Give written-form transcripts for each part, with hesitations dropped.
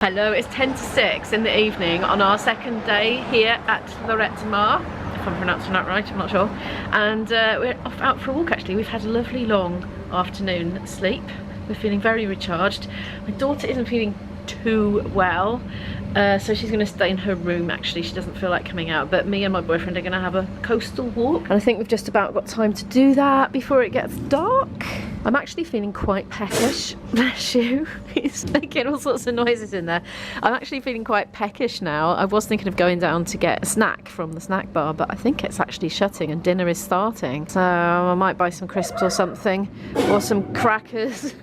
Hello, it's 10 to 6 in the evening on our second day here at Lloret de Mar, if I'm pronouncing that right, I'm not sure. And we're off out for a walk actually. We've had a lovely long afternoon sleep. We're feeling very recharged. My daughter isn't feeling too well, so she's going to stay in her room actually. She doesn't feel like coming out, but me and my boyfriend are going to have a coastal walk. And I think we've just about got time to do that before it gets dark. I'm actually feeling quite peckish. Bless you. He's making all sorts of noises in there. I'm actually feeling quite peckish now. I was thinking of going down to get a snack from the snack bar, but I think it's actually shutting and dinner is starting. So I might buy some crisps or something, or some crackers.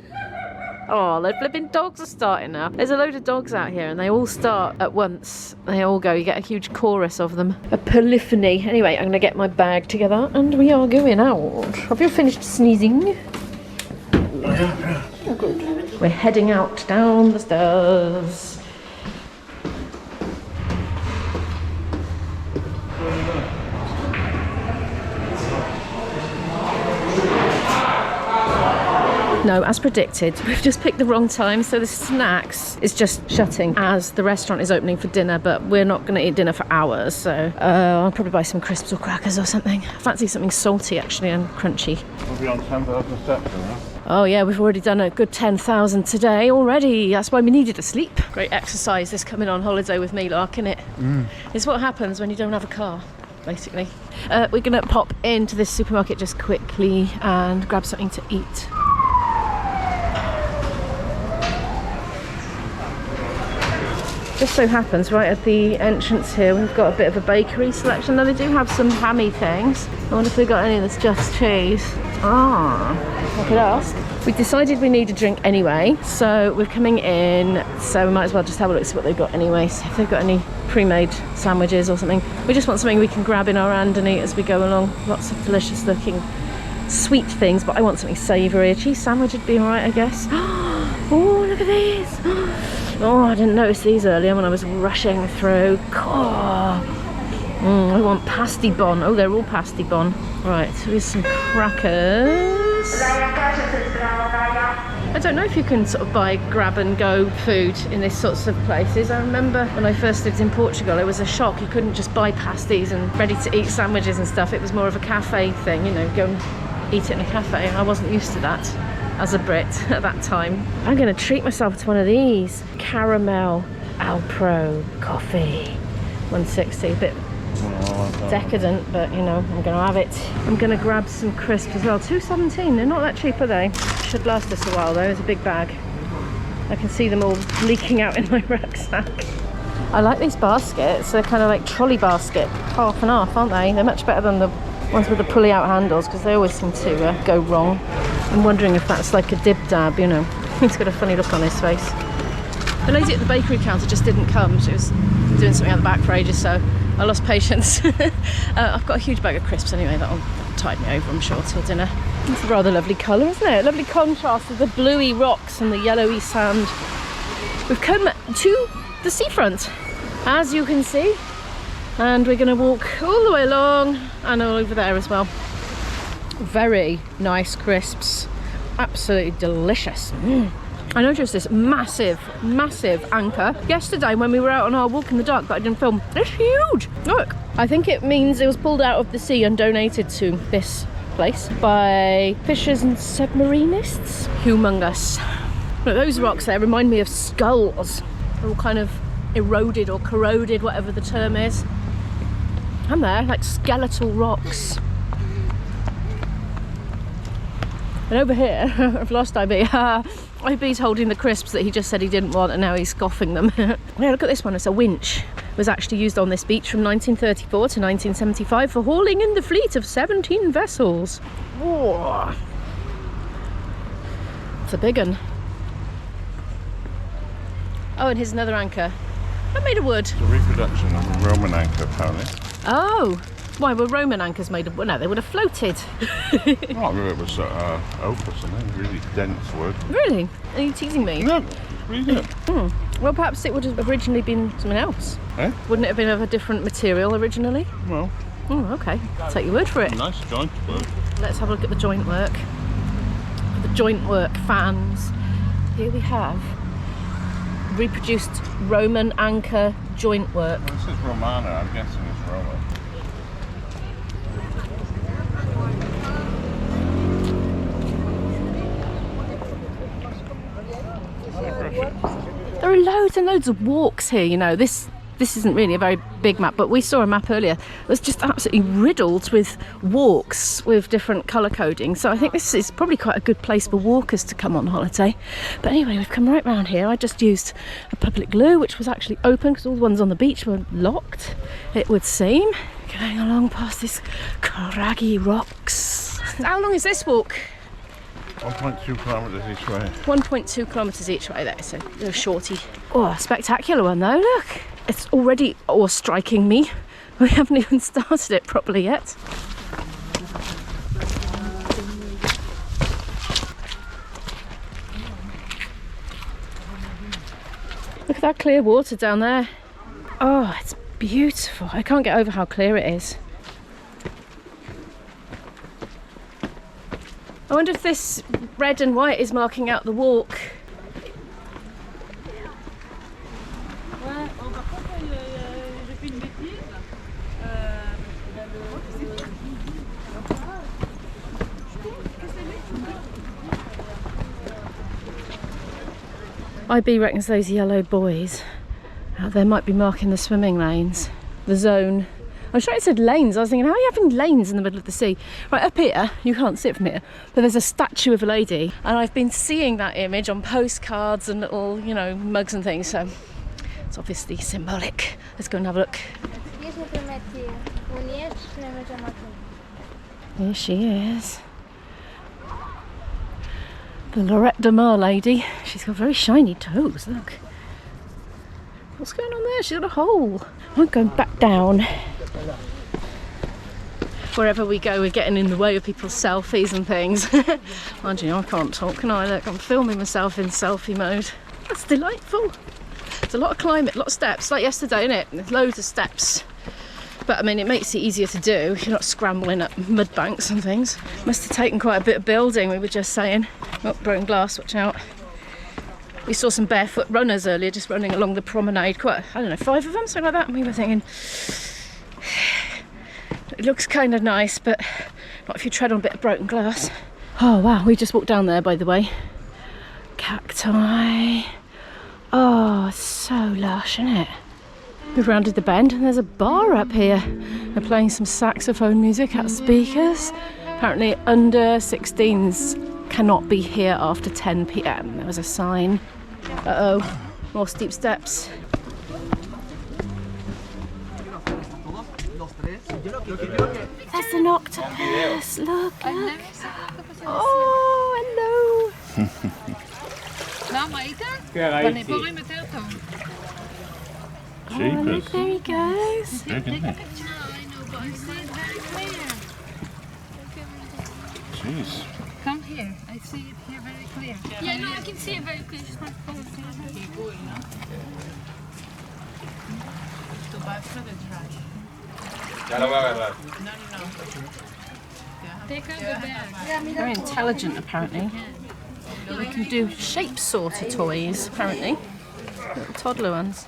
Oh, the flipping dogs are starting now. There's a load of dogs out here and they all start at once. They all go, you get a huge chorus of them. A polyphony. Anyway, I'm gonna get my bag together and we are going out. Have you finished sneezing? Oh, good. We're heading out down the stairs. No, as predicted, we've just picked the wrong time, so the snacks is just shutting as the restaurant is opening for dinner, but we're not going to eat dinner for hours, so I'll probably buy some crisps or crackers or something. I fancy something salty actually and crunchy. We'll be on 10,000 steps now. Oh yeah, we've already done a good 10,000 today already. That's why we needed to sleep. Great exercise, this coming on holiday with me, Lark, innit? It's what happens when you don't have a car, basically. We're going to pop into this supermarket just quickly and grab something to eat. Just so happens, right at the entrance here, we've got a bit of a bakery selection. Now they do have some hammy things. I wonder if we've got any that's just cheese. Ah, I could ask. We decided we need a drink anyway, so we're coming in, so we might as well just have a look see what they've got anyway. So if they've got any pre-made sandwiches or something. We just want something we can grab in our hand and eat as we go along. Lots of delicious looking sweet things, but I want something savoury. A cheese sandwich would be alright, I guess. Oh, look at these. Oh, I didn't notice these earlier when I was rushing through. Oh, I want pasty bon. Oh, they're all pasty bon. Right, so here's some crackers. I don't know if you can sort of buy grab and go food in these sorts of places. I remember when I first lived in Portugal, it was a shock. You couldn't just buy pasties and ready to eat sandwiches and stuff. It was more of a cafe thing, you know, go and eat it in a cafe. I wasn't used to that as a Brit at that time. I'm going to treat myself to one of these. Caramel Alpro coffee. 160, a bit decadent, but you know, I'm going to have it. I'm going to grab some crisps as well. $2.17, they're not that cheap, are they? Should last us a while though, it's a big bag. I can see them all leaking out in my rucksack. I like these baskets, they're kind of like trolley basket, half and half, aren't they? They're much better than the ones with the pulley out handles because they always seem to go wrong. I'm wondering if that's like a dib-dab, you know. He's got a funny look on his face. The lady at the bakery counter just didn't come. She was doing something at the back for ages, so I lost patience. I've got a huge bag of crisps anyway, that'll tide me over, I'm sure, till dinner. It's a rather lovely colour, isn't it? A lovely contrast of the bluey rocks and the yellowy sand. We've come to the seafront, as you can see, and we're going to walk all the way along and all over there as well. Very nice crisps, absolutely delicious. I noticed this massive anchor yesterday when we were out on our walk in the dark, but I didn't film. It's huge. Look, I think it means it was pulled out of the sea and donated to this place by fishers and submarinists. Humongous. Look, those rocks there remind me of skulls. They're all kind of eroded or corroded, whatever the term is. And they're like skeletal rocks. And over here, I've lost IB. IB's holding the crisps that he just said he didn't want and now he's scoffing them. Yeah, look at this one, it's a winch. It was actually used on this beach from 1934 to 1975 for hauling in the fleet of 17 vessels. Whoa. It's a big one. Oh, and here's another anchor. They're made of wood. It's a reproduction of a Roman anchor, apparently. Oh. Why were Roman anchors made of wood? No, they would have floated. Oh, it was oak or something, really dense wood. Really? Are you teasing me? No, really. Well, perhaps it would have originally been something else. Eh? Wouldn't it have been of a different material originally? Well. Oh, okay. I'll take your word for it. Nice joint work. Let's have a look at the joint work. The joint work fans. Here we have reproduced Roman anchor joint work. This is Romana, I'm guessing it's Roma. There are loads and loads of walks here, you know. This isn't really a very big map, but we saw a map earlier. It was just absolutely riddled with walks with different colour coding. So I think this is probably quite a good place for walkers to come on holiday. But anyway, we've come right round here. I just used a public loo, which was actually open because all the ones on the beach were locked, it would seem. Going along past this craggy rocks. How long is this walk? 1.2 kilometres each way. 1.2 kilometres each way there, so a shorty. Oh, a spectacular one though, look. It's already awe-striking me. We haven't even started it properly yet. Look at that clear water down there. Oh, it's beautiful. I can't get over how clear it is. I wonder if this red and white is marking out the walk. IB reckons those yellow buoys out there might be marking the swimming lanes, the zone. I'm sure it said lanes. I was thinking, how are you having lanes in the middle of the sea? Right up here, you can't see it from here, but there's a statue of a lady, and I've been seeing that image on postcards and little, you know, mugs and things, so it's obviously symbolic. Let's go and have a look. Here she is. The Lloret de Mar Lady. She's got very shiny toes, look. What's going on there? She's got a hole. I'm going back down. Wherever we go, we're getting in the way of people's selfies and things. Mind you, I can't talk, can I? Look, I'm filming myself in selfie mode. That's delightful. It's a lot of climbing, a lot of steps, like yesterday, isn't it? There's loads of steps. But I mean, it makes it easier to do if you're not scrambling up mud banks and things. Must have taken quite a bit of building, we were just saying. Oh, broken glass, watch out. We saw some barefoot runners earlier just running along the promenade, quite, I don't know, 5 of them, something like that. And we were thinking, it looks kind of nice, but not if you tread on a bit of broken glass. Oh wow, we just walked down there, by the way. Cacti. Oh, it's so lush, isn't it? We've rounded the bend and there's a bar up here. They're playing some saxophone music out of speakers. Apparently under 16s cannot be here after 10 p.m. There was a sign. Uh-oh, more steep steps. There's an octopus, look. Oh, hello. Oh, look, there he goes. Jeez. Come here, I see it here very clear. Yeah, no, I can see it very clear. Just want to follow it. Take out the bag. Very intelligent, apparently. We can do shape sorter toys, apparently. Little toddler ones.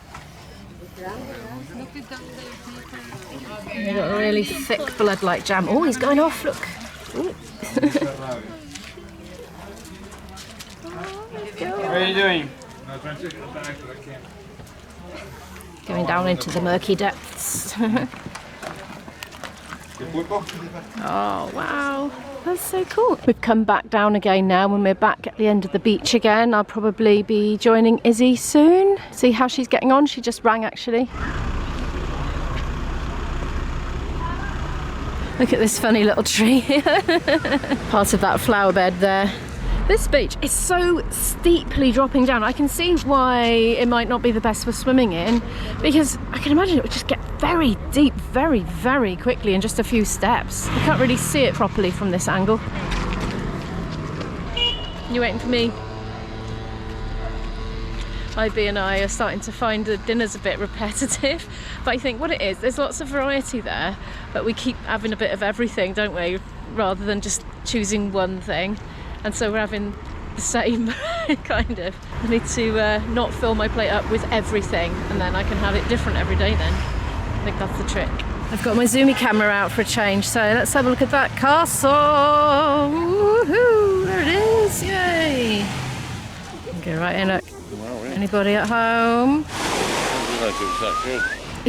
They've got a really thick blood like jam. Oh, he's going off, look. Ooh. What are you doing? Going down into the murky depths. Oh, wow. That's so cool. We've come back down again now. When we're back at the end of the beach again, I'll probably be joining Izzy soon. See how she's getting on. She just rang, actually. Look at this funny little tree. Part of that flower bed there. This beach is so steeply dropping down. I can see why it might not be the best for swimming in, because I can imagine it would just get very deep very, very quickly in just a few steps. You can't really see it properly from this angle. You waiting for me? IB and I are starting to find the dinner's a bit repetitive, but I think what it is, there's lots of variety there, but we keep having a bit of everything, don't we, rather than just choosing one thing. And so we're having the same, kind of. I need to not fill my plate up with everything, and then I can have it different every day then. I think that's the trick. I've got my zoomy camera out for a change, so let's have a look at that castle. Woohoo! There it is! Yay! Okay, right in. Look. Wow, yeah. Anybody at home? I didn't realise it was that good.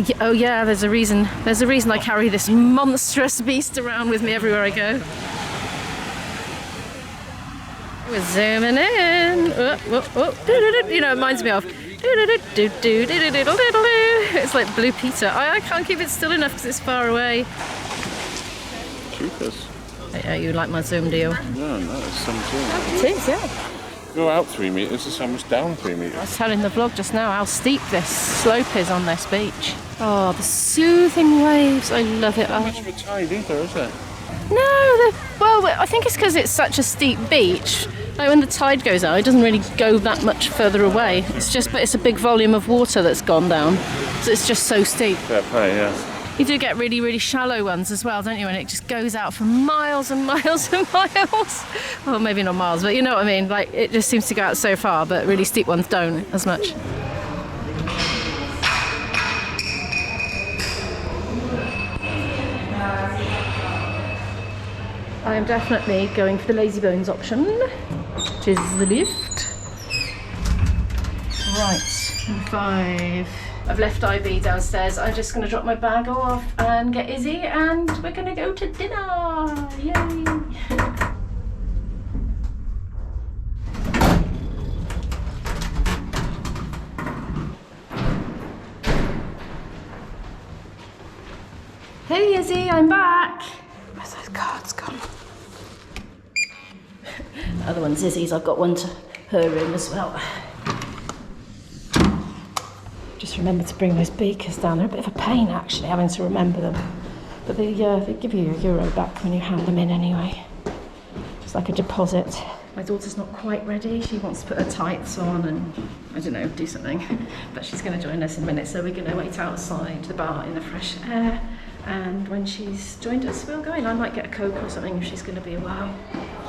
Yeah, oh yeah, there's a reason. There's a reason I carry this monstrous beast around with me everywhere I go. We're zooming in. You know, it reminds me of. It's like Blue Peter. I can't keep it still enough because it's far away. Cheapers. Yeah, you like my zoom deal? No, it's some zoom. It is, yeah. Go out 3 metres, it's almost down 3 metres. I was telling the vlog just now how steep this slope is on this beach. Oh, the soothing waves. I love it. Not much of a tide either, is there? No, well, I think it's because it's such a steep beach. Like when the tide goes out, it doesn't really go that much further away. It's just, but it's a big volume of water that's gone down. So it's just so steep. Fair play, yeah. You do get really, really shallow ones as well, don't you? And it just goes out for miles and miles and miles. Well, maybe not miles, but you know what I mean. Like it just seems to go out so far, but really steep ones don't as much. I am definitely going for the lazy bones option, which is the lift. Right, number 5. I've left IB downstairs. I'm just going to drop my bag off and get Izzy, and we're going to go to dinner. Yay! Hey Izzy, I'm back. Where's those cards gone? The other one's Izzy's. I've got one to her room as well. Just remember to bring those beakers down. They're a bit of a pain actually, having to remember them. But they give you €1 back when you hand them in anyway. It's like a deposit. My daughter's not quite ready. She wants to put her tights on and, I don't know, do something. But she's going to join us in a minute, so we're going to wait outside the bar in the fresh air. And when she's joined us, we'll go in. I might get a Coke or something if she's going to be a while.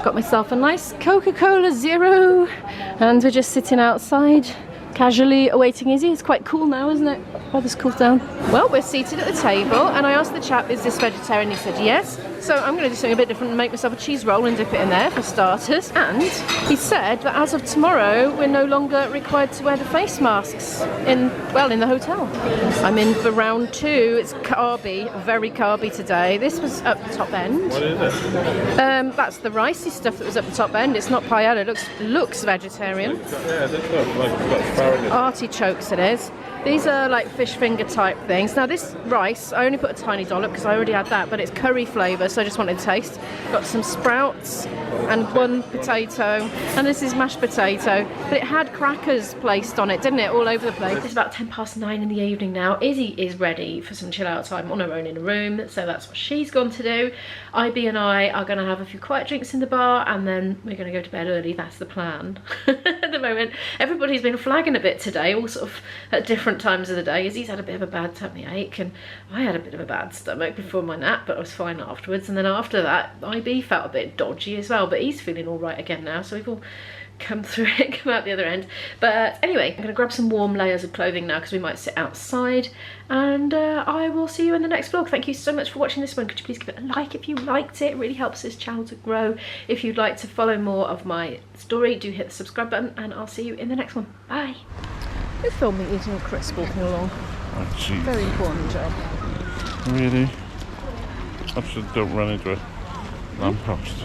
Got myself a nice Coca-Cola Zero, and we're just sitting outside, casually awaiting Izzy. It's quite cool now, isn't it? Weather's cooled down. Well, we're seated at the table, and I asked the chap, is this vegetarian? He said yes. So I'm going to do something a bit different and make myself a cheese roll and dip it in there for starters. And he said that as of tomorrow, we're no longer required to wear the face masks in the hotel. I'm in for round 2. It's carby, very carby today. This was up the top end. What is it? That's the ricey stuff that was up the top end. It's not paella. It looks vegetarian. Yeah, this looks like asparagus. Artichokes it is. These are like fish finger type things. Now this rice, I only put a tiny dollop because I already had that, but it's curry flavour, so I just wanted to taste. Got some sprouts and 1 potato, and this is mashed potato, but it had crackers placed on it, didn't it, all over the place. It's about 9:10 in the evening now. Izzy is ready for some chill out time on her own in a room, so that's what she's gone to do. IB and I are going to have a few quiet drinks in the bar, and then we're going to go to bed early. That's the plan. At the moment, everybody's been flagging a bit today, all sort of at different times of the day. Izzy's had a bit of a bad tummy ache, and I had a bit of a bad stomach before my nap, but I was fine afterwards. And then after that, IB felt a bit dodgy as well, but he's feeling all right again now, so we've all come through it, come out the other end. But anyway, I'm gonna grab some warm layers of clothing now because we might sit outside, and I will see you in the next vlog. Thank you so much for watching this one. Could you please give it a like if you liked it? It really helps this channel to grow. If you'd like to follow more of my story, do hit the subscribe button, and I'll see you in the next one. Bye. Who filmed me eating a crisp walking along? Oh, jeez. Very important job. Really? Absolutely don't run into a lamppost.